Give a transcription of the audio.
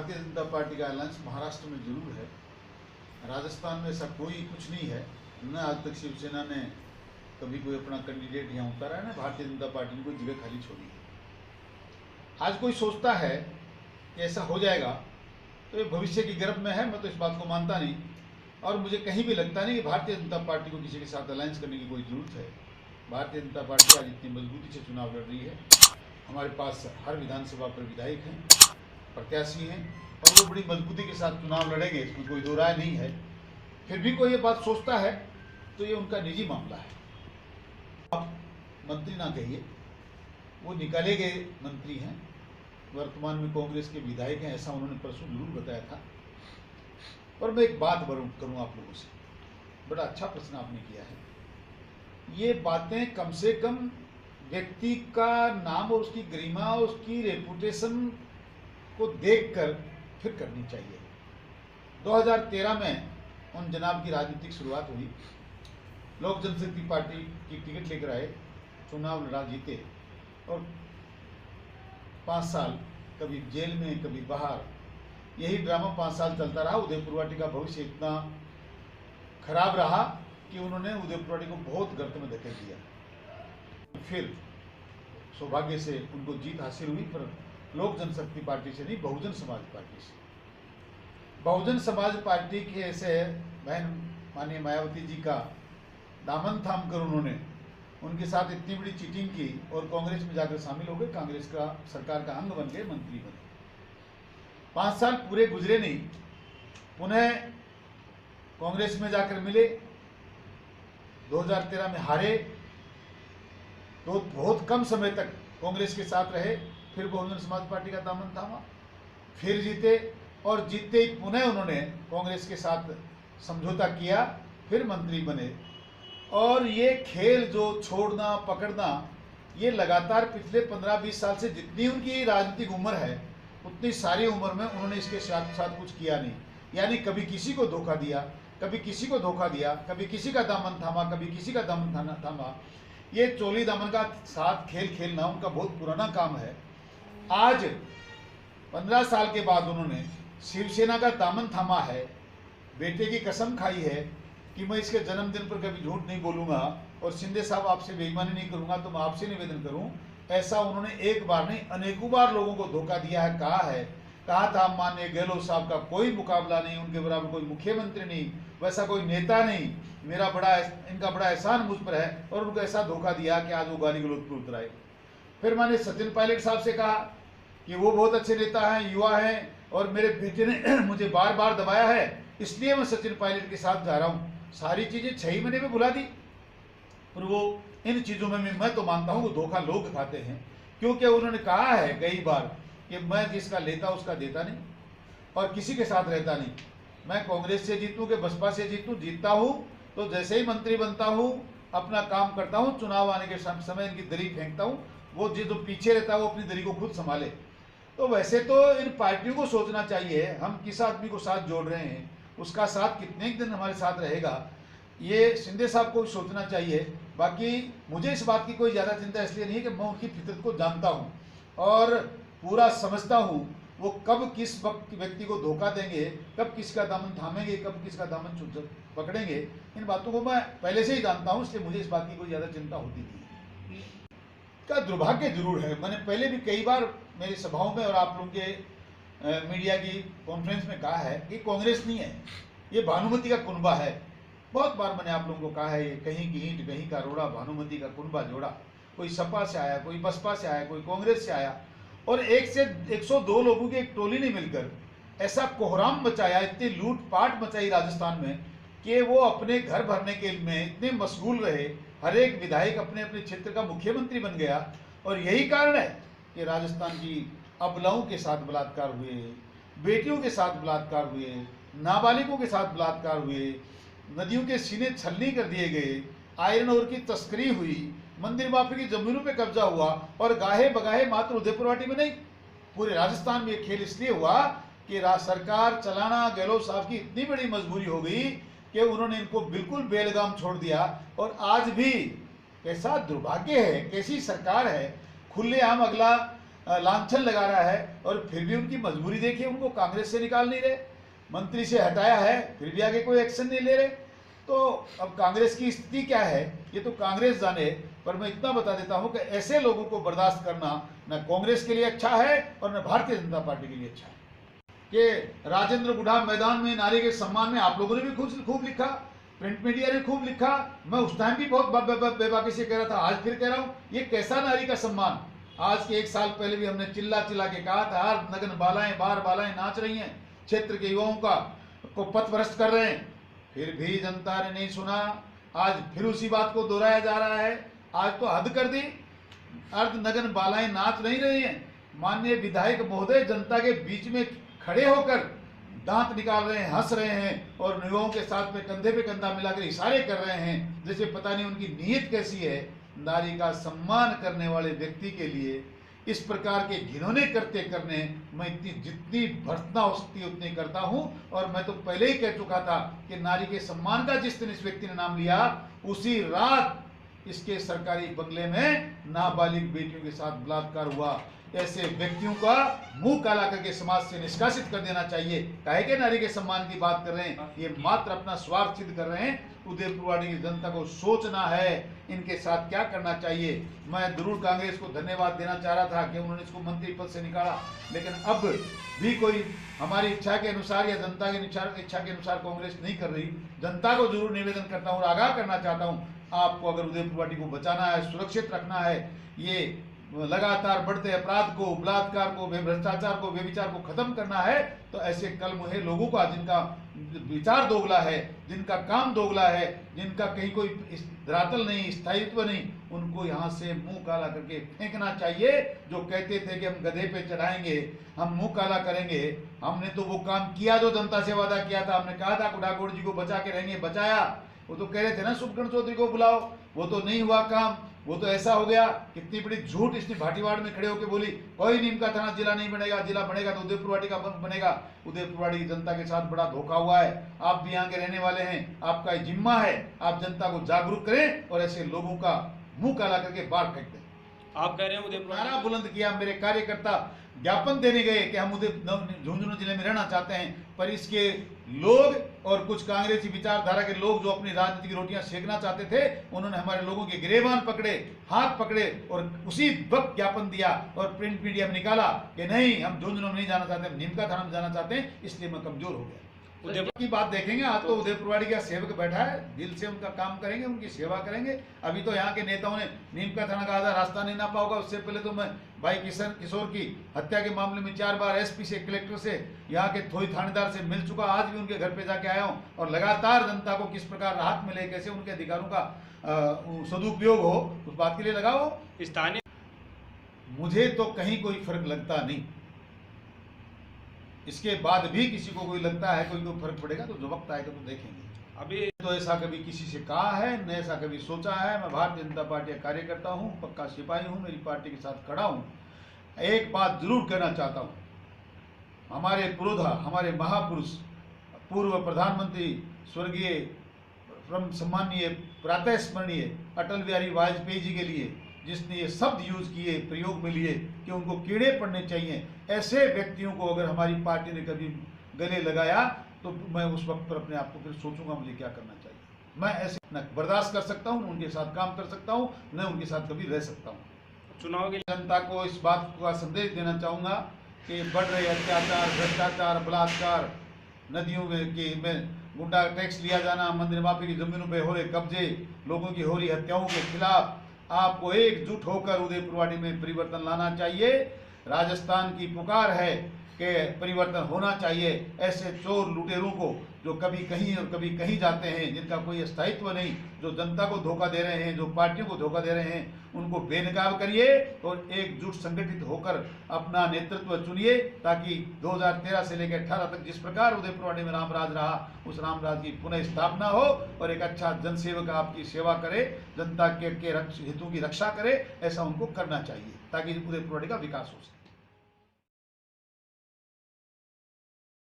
Bharatiya Janata party का alliance Maharashtra में जरूर है, राजस्थान में ऐसा कोई कुछ नहीं है। न आज तक शिवसेना ने कभी कोई अपना कैंडिडेट यहाँ उतारा है, ना भारतीय जनता पार्टी ने कोई जगह खाली छोड़ी है। आज कोई सोचता है कि ऐसा हो जाएगा तो ये भविष्य की गर्भ में है। मैं तो इस बात को मानता नहीं, और मुझे कहीं भी लगता नहीं कि भारतीय जनता पार्टी को किसी के साथ अलायंस करने की कोई जरूरत है। भारतीय जनता पार्टी आज इतनी मजबूती से चुनाव लड़ रही है, हमारे पास हर विधानसभा पर विधायक हैं, प्रत्याशी हैं, और वो बड़ी मजबूती के साथ चुनाव लड़ेंगे, इसमें कोई दो राय नहीं है। फिर भी कोई ये बात सोचता है तो ये उनका निजी मामला है। आप मंत्री ना कहिए, वो निकाले गए मंत्री हैं, वर्तमान में कांग्रेस के विधायक हैं, ऐसा उन्होंने परसों जरूर बताया था। और मैं एक बात करूँ आप लोगों से, बड़ा अच्छा प्रश्न आपने किया है। ये बातें कम से कम व्यक्ति का नाम और उसकी गरिमा, उसकी रेपुटेशन को देखकर फिर करनी चाहिए। 2013 में उन जनाब की राजनीतिक शुरुआत हुई, लोक जनशक्ति पार्टी की टिकट लेकर आए, चुनाव लड़ा, जीते, और 5 साल कभी जेल में कभी बाहर, यही ड्रामा 5 साल चलता रहा। उदयपुर वाटी का भविष्य इतना खराब रहा कि उन्होंने उदयपुर वाटी को बहुत गर्त में धकेल दिया। फिर सौभाग्य से उनको जीत हासिल हुई, पर लोक जनशक्ति पार्टी से नहीं, बहुजन समाज पार्टी से। बहुजन समाज पार्टी के ऐसे बहन माननीय मायावती जी का दामन थाम कर उन्होंने उनके साथ इतनी बड़ी चीटिंग की और कांग्रेस में जाकर शामिल हो गए, कांग्रेस का सरकार का अंग बन गए, मंत्री बने। 5 साल पूरे गुजरे नहीं, पुनः कांग्रेस में जाकर मिले, 2013 में हारे, तो बहुत कम समय तक कांग्रेस के साथ रहे, फिर बहुजन समाज पार्टी का दामन थामा, फिर जीते, और जीतते ही पुनः उन्होंने कांग्रेस के साथ समझौता किया, फिर मंत्री बने। और ये खेल जो छोड़ना पकड़ना, ये लगातार पिछले 15-20 साल से, जितनी उनकी राजनीतिक उम्र है उतनी सारी उम्र में उन्होंने इसके साथ साथ कुछ किया नहीं। यानी कभी किसी को धोखा दिया, कभी किसी को धोखा दिया, कभी किसी का दामन थामा, कभी किसी का दामन थामा। ये चोली दामन का साथ खेल खेलना उनका बहुत पुराना काम है। आज 15 साल के बाद उन्होंने शिवसेना का दामन थामा है, बेटे की कसम खाई है कि मैं इसके जन्मदिन पर कभी झूठ नहीं बोलूंगा, और शिंदे साहब आपसे बेईमानी नहीं करूंगा, तो मैं आपसे निवेदन करूं। ऐसा उन्होंने एक बार नहीं, अनेकों बार लोगों को धोखा दिया है। कहा था माननीय गहलोत साहब का कोई मुकाबला नहीं, उनके बराबर कोई मुख्यमंत्री नहीं, वैसा कोई नेता नहीं, इनका बड़ा एहसान मुझ पर है, और उनको ऐसा धोखा दिया कि आज वो गाली गलौज पर उतर आए। फिर मैंने सचिन पायलट साहब से कहा कि वो बहुत अच्छे नेता हैं, युवा हैं, और मेरे बेटे ने मुझे बार बार दबाया है, इसलिए मैं सचिन पायलट के साथ जा रहा हूँ। सारी चीजें 6 महीने में भुला दी। पर वो इन चीजों में मैं तो मानता हूँ वो धोखा लोग खाते हैं, क्योंकि उन्होंने कहा है कई बार कि मैं जिसका लेता उसका देता नहीं, और किसी के साथ रहता नहीं। मैं कांग्रेस से जीतूं कि बसपा से जीतूं, जीतता हूँ तो जैसे ही मंत्री बनता हूँ अपना काम करता हूँ, चुनाव आने के समय इनकी दरी फेंकता हूँ, वो जो पीछे रहता है वो अपनी दरी को खुद संभाले। तो वैसे तो इन पार्टियों को सोचना चाहिए, हम किस आदमी को साथ जोड़ रहे हैं, उसका साथ कितने दिन हमारे साथ रहेगा, ये शिंदे साहब को सोचना चाहिए। बाकी मुझे इस बात की कोई ज़्यादा चिंता इसलिए नहीं है कि मैं उनकी फितरत को जानता हूँ और पूरा समझता हूँ, वो कब किस व्यक्ति को धोखा देंगे, कब किसका दामन थामेंगे, कब किसका दामन पकड़ेंगे, इन बातों को मैं पहले से ही जानता हूँ, इसलिए मुझे इस बात की कोई ज़्यादा चिंता होती नहीं। का दुर्भाग्य जरूर है, मैंने पहले भी कई बार मेरी सभाओं में और आप लोगों के मीडिया की कॉन्फ्रेंस में कहा है कि कांग्रेस नहीं है, ये भानुमति का कुनबा है। बहुत बार मैंने आप लोगों को कहा है, ये कहीं की ईंट कहीं का रोड़ा, भानुमति का कुनबा जोड़ा। कोई सपा से आया, कोई बसपा से आया, कोई कांग्रेस से आया, और 1 से 102 लोगों की एक टोली ने मिलकर ऐसा कोहराम मचाया, इतनी लूटपाट मचाई राजस्थान में कि वो अपने घर भरने के में इतने मशगूल रहे, हर एक विधायक अपने अपने क्षेत्र का मुख्यमंत्री बन गया। और यही कारण है कि राजस्थान की अबलाओं के साथ बलात्कार हुए, बेटियों के साथ बलात्कार हुए, नाबालिगों के साथ बलात्कार हुए, नदियों के सीने छलनी कर दिए गए, आयरन ओर की तस्करी हुई, मंदिर माफी की जमीनों पे कब्जा हुआ, और गाहे बगाहे मात्र उदयपुर वाटी में नहीं, पूरे राजस्थान में ये खेल इसलिए हुआ कि सरकार चलाना गहलोत साहब की इतनी बड़ी मजबूरी हो गई कि उन्होंने इनको बिल्कुल बेलगाम छोड़ दिया। और आज भी कैसा दुर्भाग्य है, कैसी सरकार है, खुलेआम अगला लांछन लगा रहा है, और फिर भी उनकी मजबूरी देखिए, उनको कांग्रेस से निकाल नहीं रहे, मंत्री से हटाया है, फिर भी आगे कोई एक्शन नहीं ले रहे। तो अब कांग्रेस की स्थिति क्या है ये तो कांग्रेस जाने, पर मैं इतना बता देता हूं कि ऐसे लोगों को बर्दाश्त करना न कांग्रेस के लिए अच्छा है और न भारतीय जनता पार्टी के लिए अच्छा है। कि राजेंद्र गुढ़ा मैदान में नारी के सम्मान में आप लोगों ने भी खूब लिखा, प्रिंट मीडिया ने खूब लिखा, मैं उस टाइम भी बहुत बेबाकी से कह रहा था, आज फिर कह रहा हूं, ये कैसा नारी का सम्मान। आज के 1 साल पहले भी हमने चिल्ला चिल्ला के कहा था, हर नगन बालाएं बार बालाएं नाच रही हैं, क्षेत्र के युवाओं को पथभ्रष्ट कर रहे हैं, फिर भी जनता ने नहीं सुना। आज फिर उसी बात को दोहराया जा रहा है। आज तो हद कर दी, अर्ध नगन बालाएं नाच नहीं रही हैं, माननीय विधायक महोदय जनता के बीच में खड़े होकर दांत निकाल रहे हैं, हंस रहे हैं, और युवाओं के साथ में कंधे पे कंधा मिलाकर इशारे कर रहे हैं, जैसे पता नहीं उनकी नीयत कैसी है। नारी का सम्मान करने वाले व्यक्ति के लिए इस प्रकार के घिनौने करते करने मैं जितनी भर्त्सना हो सकती है उतनी करता हूं। और मैं तो पहले ही कह चुका था कि नारी के सम्मान का जिस दिन इस व्यक्ति ने नाम लिया, उसी रात इसके सरकारी बंगले में नाबालिग बेटियों के साथ बलात्कार हुआ। ऐसे व्यक्तियों का मुंह काला करके समाज से निष्कासित कर देना चाहिए। काहे के नारी के सम्मान की बात कर रहे हैं, ये मात्र अपना स्वार्थ सिद्ध कर रहे हैं। उदयपुरवाड़ी की जनता को सोचना है इनके साथ क्या करना चाहिए। मैं जरूर कांग्रेस को धन्यवाद देना चाह रहा था कि उन्होंने इसको मंत्री पद से निकाला, लेकिन अब भी कोई हमारी इच्छा के अनुसार या जनता के इच्छा के अनुसार कांग्रेस नहीं कर रही। जनता को जरूर निवेदन करता हूँ, आगाह करना चाहता हूँ, आपको अगर उदयपुरवाड़ी को बचाना है, सुरक्षित रखना है, ये लगातार बढ़ते अपराध को, बलात्कार को, भ्रष्टाचार को, व्यभिचार को खत्म करना है, तो ऐसे कलमुहे लोगों का, जिनका विचार दोगला है, जिनका काम दोगला है, जिनका कहीं कोई धरातल नहीं, स्थायित्व नहीं, उनको यहाँ से मुंह काला करके फेंकना चाहिए। जो कहते थे कि हम गधे पे चढ़ाएंगे, हम मुंह काला करेंगे, हमने तो वो काम किया जो जनता से वादा किया था। हमने कहा था गुढ़ागोड़ जी को बचा के रहेंगे, बचाया। वो तो कह रहे थे ना सुभकर्ण चौधरी को बुलाओ, वो तो नहीं हुआ काम, वो तो ऐसा हो गया। कितनी बड़ी झूठ इसने भाटीवाड़ में खड़े होकर बोली, कोई नीम का थाना जिला नहीं बनेगा, जिला बनेगा तो उदयपुरवाड़ी का बनेगा। उदयपुरवाड़ी की जनता के साथ बड़ा धोखा हुआ है। आप भी यहाँ के रहने वाले हैं, आपका जिम्मा है, आप जनता को जागरूक करें और ऐसे लोगों का मुंह काला करके बाहर फेंक दें। आप कह रहे हैं उदयपुर नारा बुलंद किया, मेरे कार्यकर्ता ज्ञापन देने गए कि हम झुंझुनू जिले में रहना चाहते हैं, पर इसके लोग और कुछ कांग्रेसी विचारधारा के लोग जो अपनी राजनीतिक रोटियां सेकना चाहते थे, उन्होंने हमारे लोगों के गिरेबान पकड़े, हाथ पकड़े और उसी वक्त ज्ञापन दिया और प्रिंट मीडिया में निकाला कि नहीं, हम झुंझुनू में नहीं जाना चाहते, हम नीमका थाना में जाना चाहते हैं, इसलिए मैं कमजोर हो गया। उदयपुर की बात देखेंगे, आज तो उदयपुरवाड़ी का सेवक बैठा है, दिल से उनका काम करेंगे, उनकी सेवा करेंगे। अभी तो यहाँ के नेताओं ने नीमका थाना का आधा रास्ता नहीं नापा होगा। उससे पहले तो मैं भाई किशोर की हत्या के मामले में 4 बार एसपी से, कलेक्टर से, यहाँ के थोई थानेदार से मिल चुका। आज भी उनके घर पे जाके आया हूँ और लगातार जनता को किस प्रकार राहत मिले, कैसे उनके अधिकारों का सदुपयोग हो, उस बात के लिए लगाओ। स्थानीय मुझे तो कहीं कोई फर्क लगता नहीं, इसके बाद भी किसी को कोई लगता है कोई फर्क पड़ेगा तो जो वक्त आएगा तो देखेंगे। अभी तो ऐसा कभी किसी से कहा है न ऐसा कभी सोचा है। मैं भारतीय जनता पार्टी का कार्यकर्ता हूं, पक्का सिपाही हूं, मेरी पार्टी के साथ खड़ा हूं। एक बात जरूर कहना चाहता हूं, हमारे पुरोधा, हमारे महापुरुष, पूर्व प्रधानमंत्री स्वर्गीय सम्माननीय प्रातः स्मरणीय अटल बिहारी वाजपेयी जी के लिए जिसने ये शब्द यूज किए, प्रयोग में लिए कि उनको कीड़े पड़ने चाहिए, ऐसे व्यक्तियों को अगर हमारी पार्टी ने कभी गले लगाया तो मैं उस वक्त पर अपने आप को फिर सोचूंगा मुझे क्या करना चाहिए। मैं ऐसे न बर्दाश्त कर सकता हूं, न उनके साथ काम कर सकता हूं, न उनके साथ कभी रह सकता हूं। चुनाव के जनता को इस बात का संदेश देना चाहूंगा कि बढ़ रहे अत्याचार, भ्रष्टाचार, बलात्कार, नदियों में गुंडा टैक्स लिया जाना, मंदिर माफी की जमीनों पर हो रहे कब्जे, लोगों की हो रही हत्याओं के खिलाफ आपको एकजुट होकर उदयपुरवाड़ी में परिवर्तन लाना चाहिए। राजस्थान की पुकार है कि परिवर्तन होना चाहिए। ऐसे चोर लुटेरों को जो कभी कहीं और कभी कहीं जाते हैं, जिनका कोई स्थायित्व नहीं, जो जनता को धोखा दे रहे हैं, जो पार्टियों को धोखा दे रहे हैं, उनको बेनकाब करिए और एकजुट संगठित होकर अपना नेतृत्व चुनिए, ताकि 2013 से लेकर 18 तक जिस प्रकार उदयपुरवाड़ी में रामराज रहा, उस रामराज की पुनः स्थापना हो और एक अच्छा जनसेवक आपकी सेवा करे, जनता के हितों की रक्षा करे, ऐसा उनको करना चाहिए ताकि उदयपुरवाड़ी का विकास हो सके।